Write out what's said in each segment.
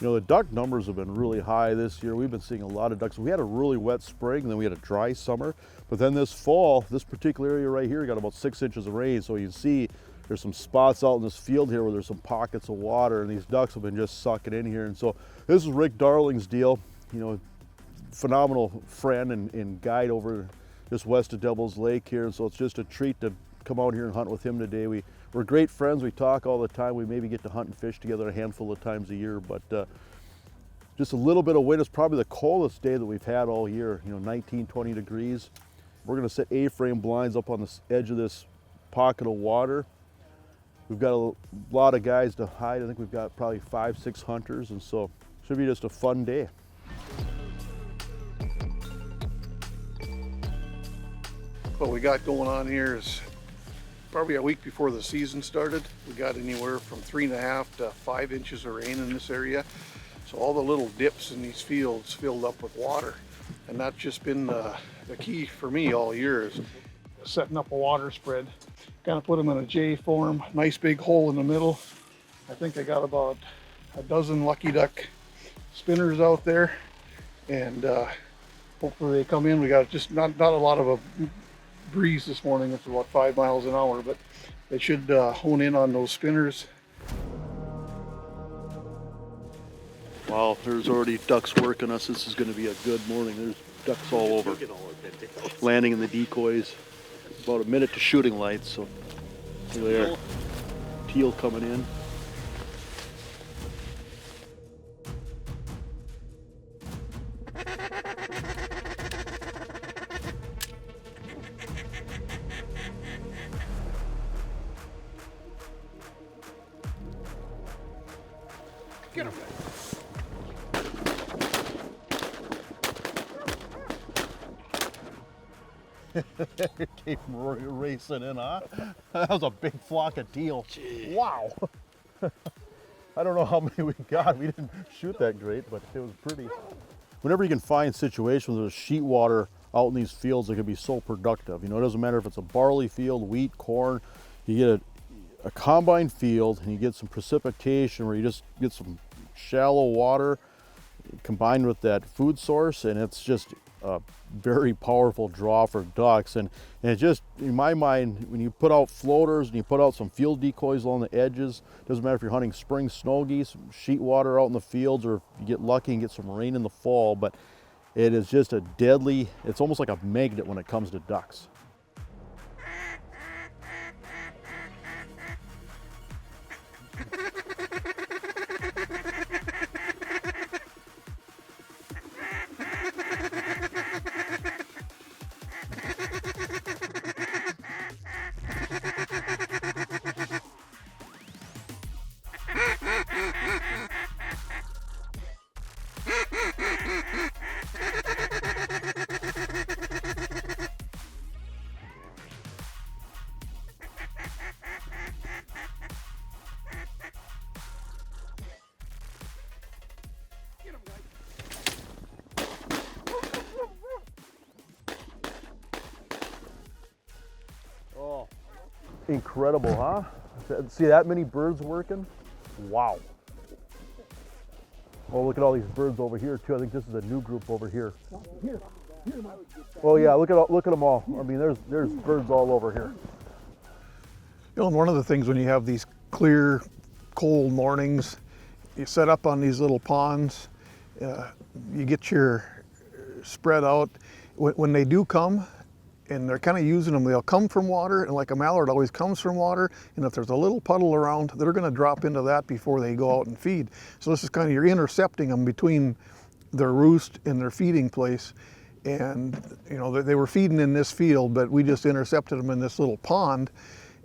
You know, the duck numbers have been really high this year. We've been seeing a lot of ducks. We had a really wet spring, then we had a dry summer. But then this fall, this particular area right here got about 6 inches of rain. So you can see there's some spots out in this field here where there's some pockets of water, and these ducks have been just sucking in here. And so this is Rick Darling's deal. You know, phenomenal friend and guide over just west of Devil's Lake here. And so it's just a treat to come out here and hunt with him today. We're great friends. We talk all the time. We maybe get to hunt and fish together a handful of times a year, but just a little bit of wind. It's probably the coldest day that we've had all year, you know, 19, 20 degrees. We're gonna set A-frame blinds up on the edge of this pocket of water. We've got a lot of guys to hide. I think we've got probably 5, 6 hunters, and so it should be just a fun day. What we got going on here is probably a week before the season started. We got anywhere from 3.5 to 5 inches of rain in this area. So all the little dips in these fields filled up with water. And that's just been the key for me all year, is setting up a water spread. Kind of put them in a J form, nice big hole in the middle. I think I got about a dozen lucky duck spinners out there. And hopefully they come in. We got just not a lot of a breeze this morning. It's about 5 miles an hour, but they should hone in on those spinners. Wow, there's already ducks working us. This is going to be a good morning. There's ducks all over, landing in the decoys. About a minute to shooting lights, so here they are. Teal coming in. Get him. Came racing in, huh? That was a big flock of teal. Jeez. Wow. I don't know how many we got. We didn't shoot that great, but it was pretty. Whenever you can find situations where there's sheet water out in these fields, it can be so productive. You know, it doesn't matter if it's a barley field, wheat, corn. You get a combine field and you get some precipitation where you just get some shallow water combined with that food source, and it's just a very powerful draw for ducks. And it just, in my mind, when you put out floaters and you put out some field decoys along the edges, doesn't matter if you're hunting spring snow geese, sheet water out in the fields, or if you get lucky and get some rain in the fall, but it is just a deadly, it's almost like a magnet when it comes to ducks. Oh, incredible, huh? See that many birds working? Wow. Oh, look at all these birds over here too. I think this is a new group over here. Oh yeah, look at them all. I mean, there's birds all over here. You know, and one of the things when you have these clear, cold mornings, you set up on these little ponds, you get your spread out. When they do come, and they're kind of using them, they'll come from water, and like a mallard always comes from water, and if there's a little puddle around, they're going to drop into that before they go out and feed. So this is kind of, you're intercepting them between their roost and their feeding place. And you know, they were feeding in this field, but we just intercepted them in this little pond.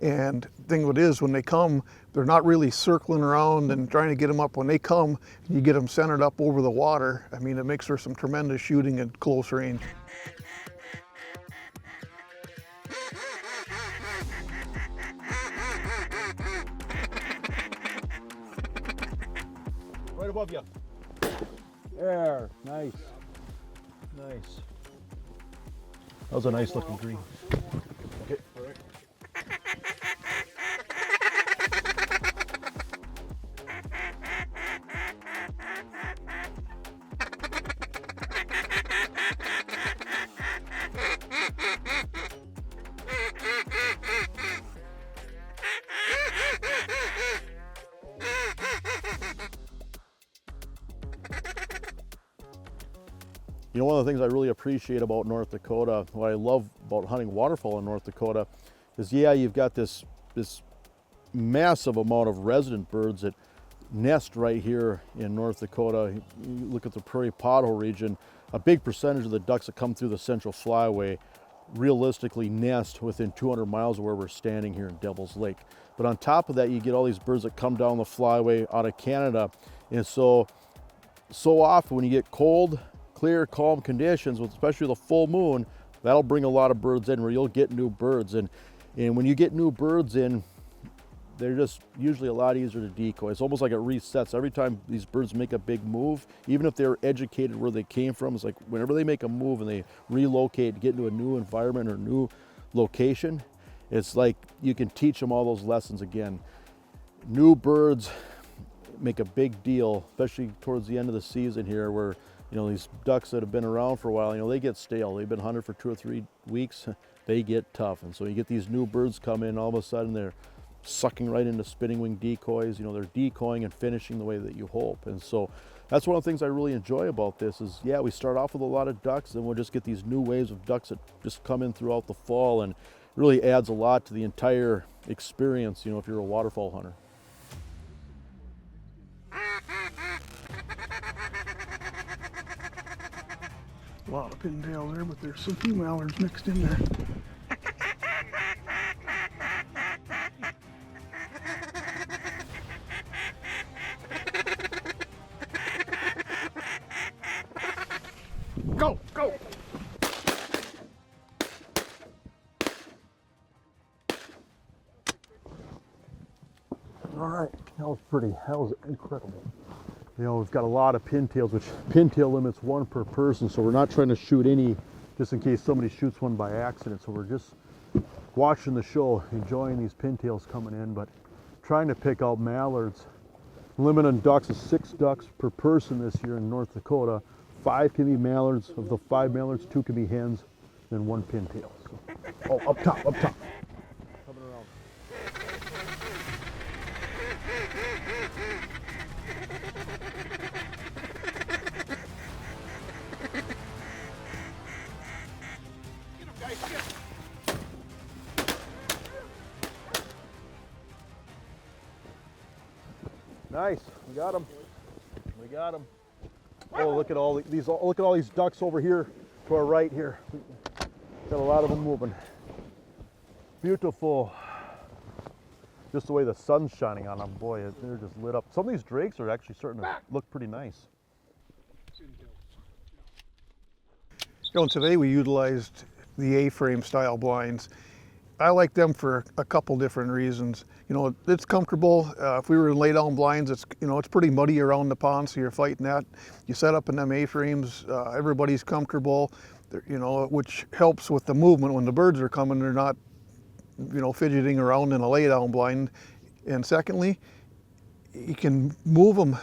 And the thing of it is, when they come, they're not really circling around and trying to get them up. When they come, you get them centered up over the water. I mean, it makes for some tremendous shooting at close range. Right above you. There, nice. Nice. That was a nice looking green. Okay, all right. You know, one of the things I really appreciate about North Dakota, what I love about hunting waterfowl in North Dakota, is yeah, you've got this massive amount of resident birds that nest right here in North Dakota. You look at the prairie pothole region, a big percentage of the ducks that come through the Central Flyway realistically nest within 200 miles of where we're standing here in Devil's Lake. But on top of that, you get all these birds that come down the flyway out of Canada. And so often when you get cold, clear, calm conditions, especially the full moon, that'll bring a lot of birds in where you'll get new birds. And when you get new birds in, they're just usually a lot easier to decoy. It's almost like it resets. Every time these birds make a big move, even if they're educated where they came from, it's like whenever they make a move and they relocate, get into a new environment or new location, it's like you can teach them all those lessons again. New birds make a big deal, especially towards the end of the season here, where these ducks that have been around for a while, they get stale. They've been hunted for 2 or 3 weeks, they get tough. And so you get these new birds come in, all of a sudden they're sucking right into spinning wing decoys. They're decoying and finishing the way that you hope. And so that's one of the things I really enjoy about this is, yeah, we start off with a lot of ducks, and we'll just get these new waves of ducks that just come in throughout the fall, and really adds a lot to the entire experience, if you're a waterfowl hunter. A lot of pintails there, but there's some few mallards mixed in there. Go, go! All right, that was pretty. That was incredible. We've got a lot of pintails, which pintail limits 1 per person, so we're not trying to shoot any just in case somebody shoots one by accident. So we're just watching the show, enjoying these pintails coming in, but trying to pick out mallards. Limit on ducks is 6 ducks per person this year in North Dakota. 5 can be mallards. Of the 5 mallards, 2 can be hens, then 1 pintail. So, oh, up top, up top. Coming around. Nice, we got him. We got him. Oh, look at all these! Look at all these ducks over here to our right here. Got a lot of them moving. Beautiful. Just the way the sun's shining on them, boy, they're just lit up. Some of these drakes are actually starting to look pretty nice. Today we utilized the A-frame style blinds. I like them for a couple different reasons. It's comfortable. If we were in lay down blinds, it's pretty muddy around the pond, so you're fighting that. You set up in them A-frames, everybody's comfortable, which helps with the movement. When the birds are coming, they're not, fidgeting around in a lay down blind. And secondly, you can move them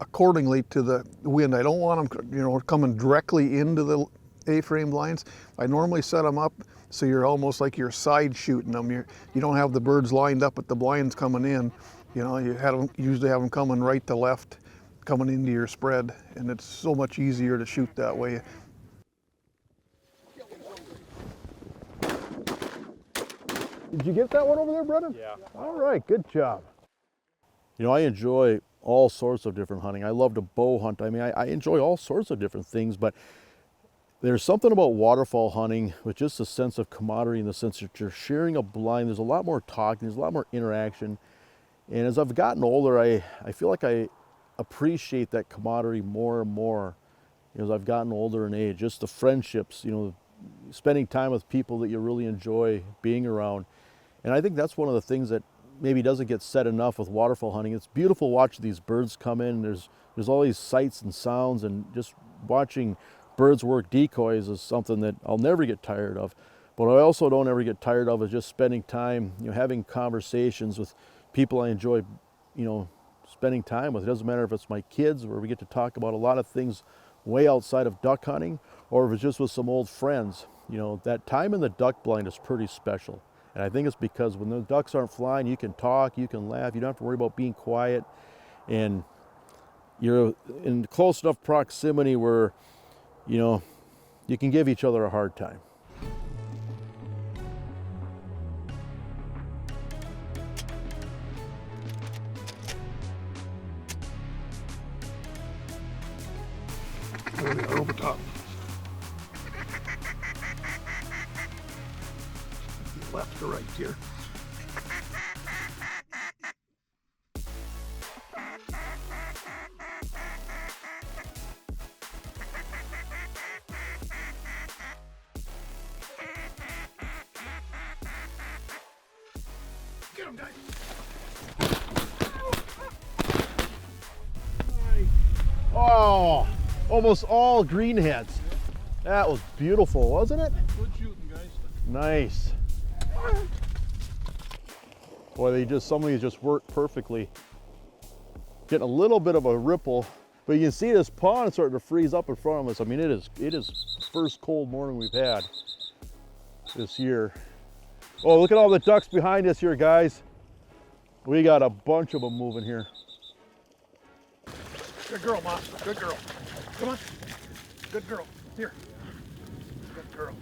accordingly to the wind. I don't want them, coming directly into the A-frame blinds. I normally set them up so you're almost like you're side shooting them. You don't have the birds lined up with the blinds coming in. You usually have them coming right to left, coming into your spread, and it's so much easier to shoot that way. Did you get that one over there, Brendan? Yeah. All right, good job. I enjoy all sorts of different hunting. I love to bow hunt. I mean, I enjoy all sorts of different things, but there's something about waterfowl hunting with just a sense of camaraderie, in the sense that you're sharing a blind. There's a lot more talking, there's a lot more interaction. And as I've gotten older, I feel like I appreciate that camaraderie more and more as I've gotten older in age. Just the friendships, spending time with people that you really enjoy being around. And I think that's one of the things that maybe doesn't get said enough with waterfowl hunting. It's beautiful watching these birds come in. There's all these sights and sounds, and just watching birds work decoys is something that I'll never get tired of. But I also don't ever get tired of is just spending time, having conversations with people I enjoy, spending time with. It doesn't matter if it's my kids, where we get to talk about a lot of things way outside of duck hunting, or if it's just with some old friends. That time in the duck blind is pretty special. And I think it's because when the ducks aren't flying, you can talk, you can laugh, you don't have to worry about being quiet, and you're in close enough proximity where you know, you can give each other a hard time. There we are over top. Left to right here. Get him, guys. Oh, almost all greenheads. That was beautiful, wasn't it? Good shooting, guys. Nice. Boy, some of these just work perfectly. Getting a little bit of a ripple, but you can see this pond starting to freeze up in front of us. I mean, it is first cold morning we've had this year. Oh, look at all the ducks behind us here, guys. We got a bunch of them moving here. Good girl, Ma. Good girl. Come on. Good girl. Here. Good girl.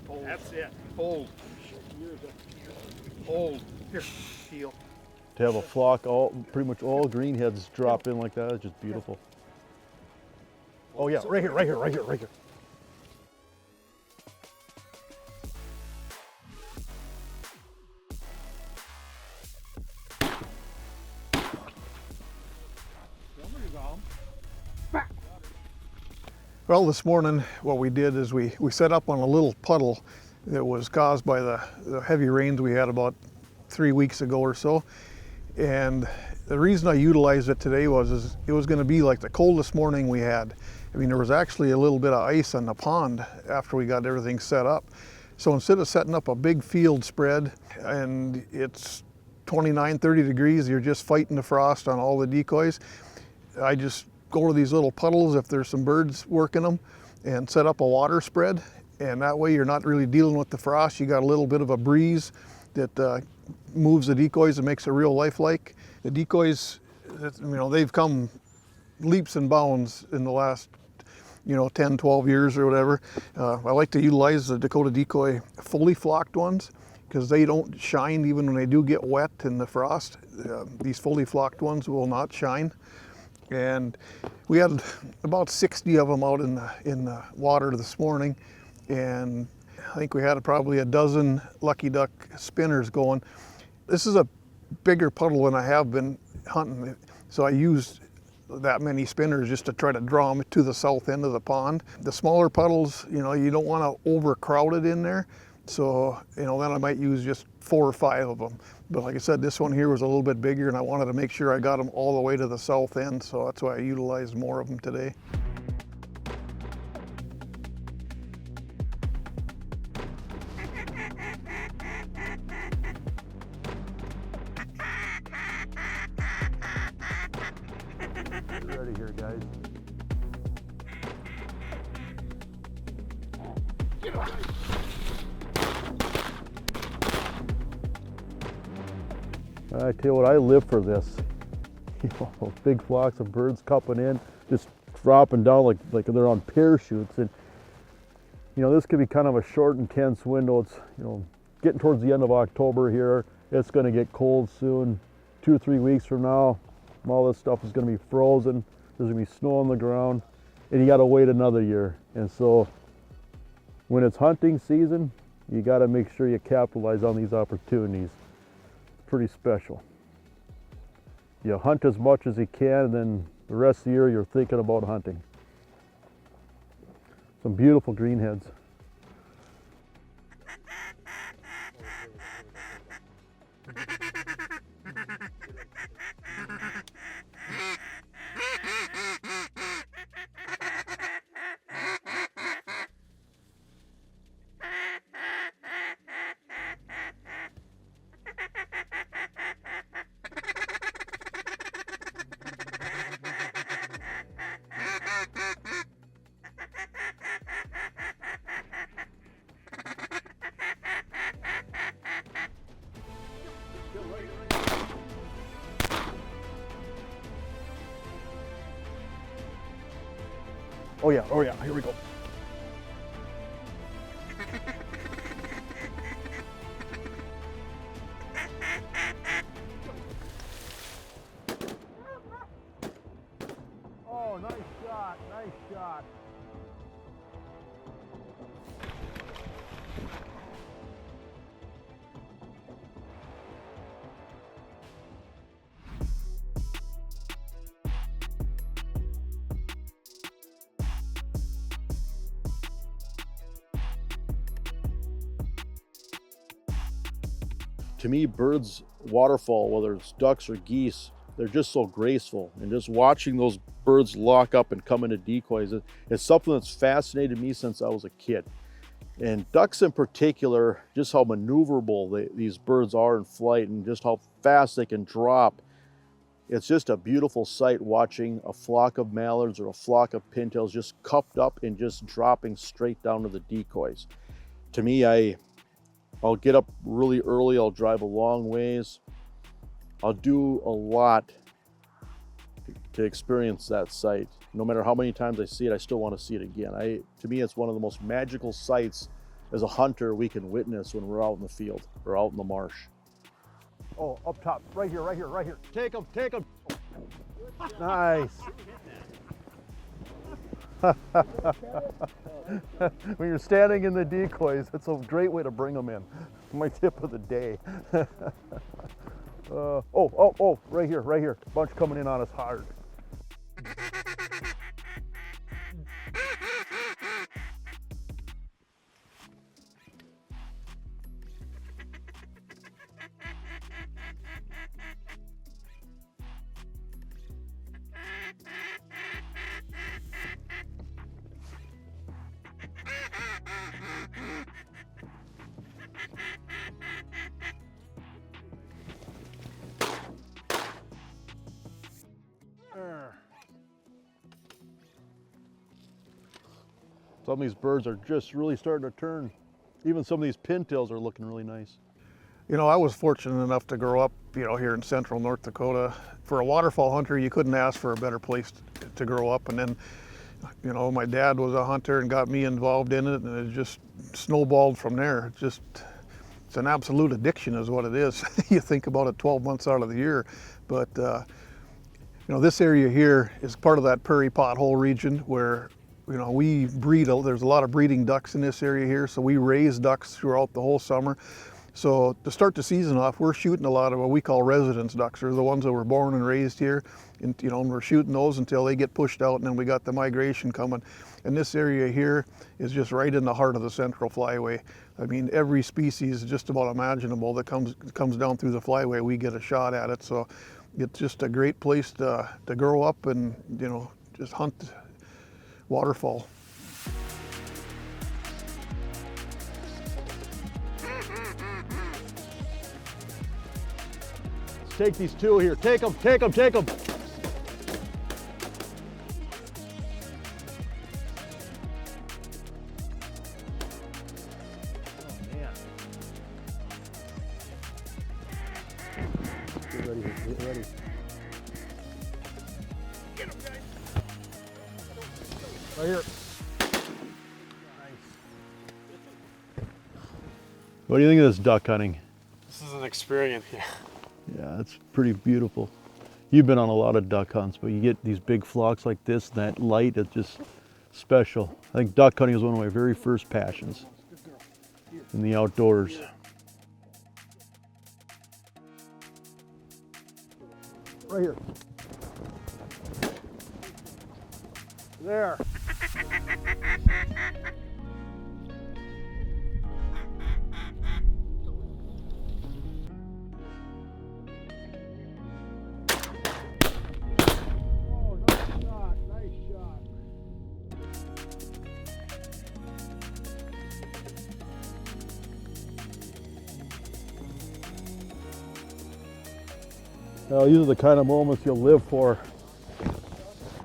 Hold. That's it. Hold. Hold. Here. Heel. To have a flock, pretty much all greenheads drop in like that is just beautiful. Oh yeah, right here, right here, right here, right here. Well, this morning what we did is we set up on a little puddle that was caused by the heavy rains we had about 3 weeks ago or so. And the reason I utilized it today was it was going to be like the coldest morning we had. I mean, there was actually a little bit of ice on the pond after we got everything set up. So instead of setting up a big field spread and it's 29, 30 degrees, you're just fighting the frost on all the decoys, I just go to these little puddles if there's some birds working them and set up a water spread. And that way you're not really dealing with the frost. You got a little bit of a breeze that moves the decoys and makes it real lifelike. The decoys, they've come leaps and bounds in the last 10, 12 years or whatever. I like to utilize the Dakota decoy fully flocked ones because they don't shine even when they do get wet in the frost. These fully flocked ones will not shine. And we had about 60 of them out in the water this morning, and I think we had probably a dozen lucky duck spinners going. This is a bigger puddle than I have been hunting, so I used that many spinners just to try to draw them to the south end of the pond. The smaller puddles, you don't want to overcrowd it in there, so then I might use just 4 or 5 of them. But like I said, this one here was a little bit bigger and I wanted to make sure I got them all the way to the south end, so that's why I utilized more of them today. Ready here, guys. Get him, guys. I tell you what, I live for this. Big flocks of birds cupping in, just dropping down like they're on parachutes. And this could be kind of a short, intense window. It's getting towards the end of October here. It's going to get cold soon. 2 or 3 weeks from now, all this stuff is going to be frozen. There's going to be snow on the ground, and you got to wait another year. And so, when it's hunting season, you got to make sure you capitalize on these opportunities. Pretty special. You hunt as much as you can, and then the rest of the year you're thinking about hunting. Some beautiful greenheads. Oh yeah, here we go. Oh, nice shot, nice shot. To me, birds, waterfowl, whether it's ducks or geese, they're just so graceful. And just watching those birds lock up and come into decoys, it's something that's fascinated me since I was a kid. And ducks in particular, just how maneuverable these birds are in flight and just how fast they can drop. It's just a beautiful sight watching a flock of mallards or a flock of pintails just cupped up and just dropping straight down to the decoys. To me, I'll get up really early, I'll drive a long ways. I'll do a lot to experience that sight. No matter how many times I see it, I still want to see it again. To me, it's one of the most magical sights as a hunter we can witness when we're out in the field or out in the marsh. Oh, up top, right here, right here, right here. Take them, take them. Nice. When you're standing in the decoys, it's a great way to bring them in. My tip of the day. Oh, right here, right here. Bunch coming in on us hard. Some of these birds are just really starting to turn. Even some of these pintails are looking really nice. You know, I was fortunate enough to grow up, here in central North Dakota. For a waterfowl hunter, you couldn't ask for a better place to grow up. And then, my dad was a hunter and got me involved in it, and it just snowballed from there. It's an absolute addiction is what it is. You think about it 12 months out of the year. But, this area here is part of that prairie pothole region where we breed, there's a lot of breeding ducks in this area here, so we raise ducks throughout the whole summer. So to start the season off, we're shooting a lot of what we call residence ducks, or the ones that were born and raised here. And, we're shooting those until they get pushed out, and then we got the migration coming. And this area here is just right in the heart of the Central Flyway. I mean, every species just about imaginable that comes down through the flyway, we get a shot at it. So it's just a great place to grow up and, just hunt waterfowl. Let's take these two here. Take them, take them, take them. Oh, man. Get ready here, get ready. Get them, guys. Right here. Nice. What do you think of this duck hunting? This is an experience, yeah. Yeah, it's pretty beautiful. You've been on a lot of duck hunts, but you get these big flocks like this, that light, it's just special. I think duck hunting is one of my very first passions in the outdoors. Right here. There. Oh, nice shot, nice shot. Now, these are the kind of moments you'll live for.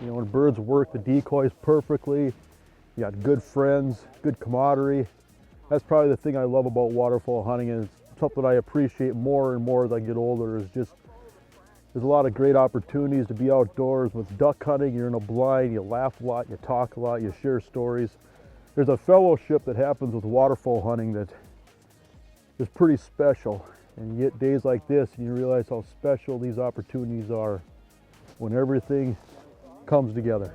When birds work the decoys perfectly, you got good friends, good camaraderie. That's probably the thing I love about waterfowl hunting, and it's something I appreciate more and more as I get older, is just There's a lot of great opportunities to be outdoors with duck hunting. You're in a blind, you laugh a lot, you talk a lot, you share stories. There's a fellowship that happens with waterfowl hunting that is pretty special. And you get days like this and you realize how special these opportunities are when everything comes together.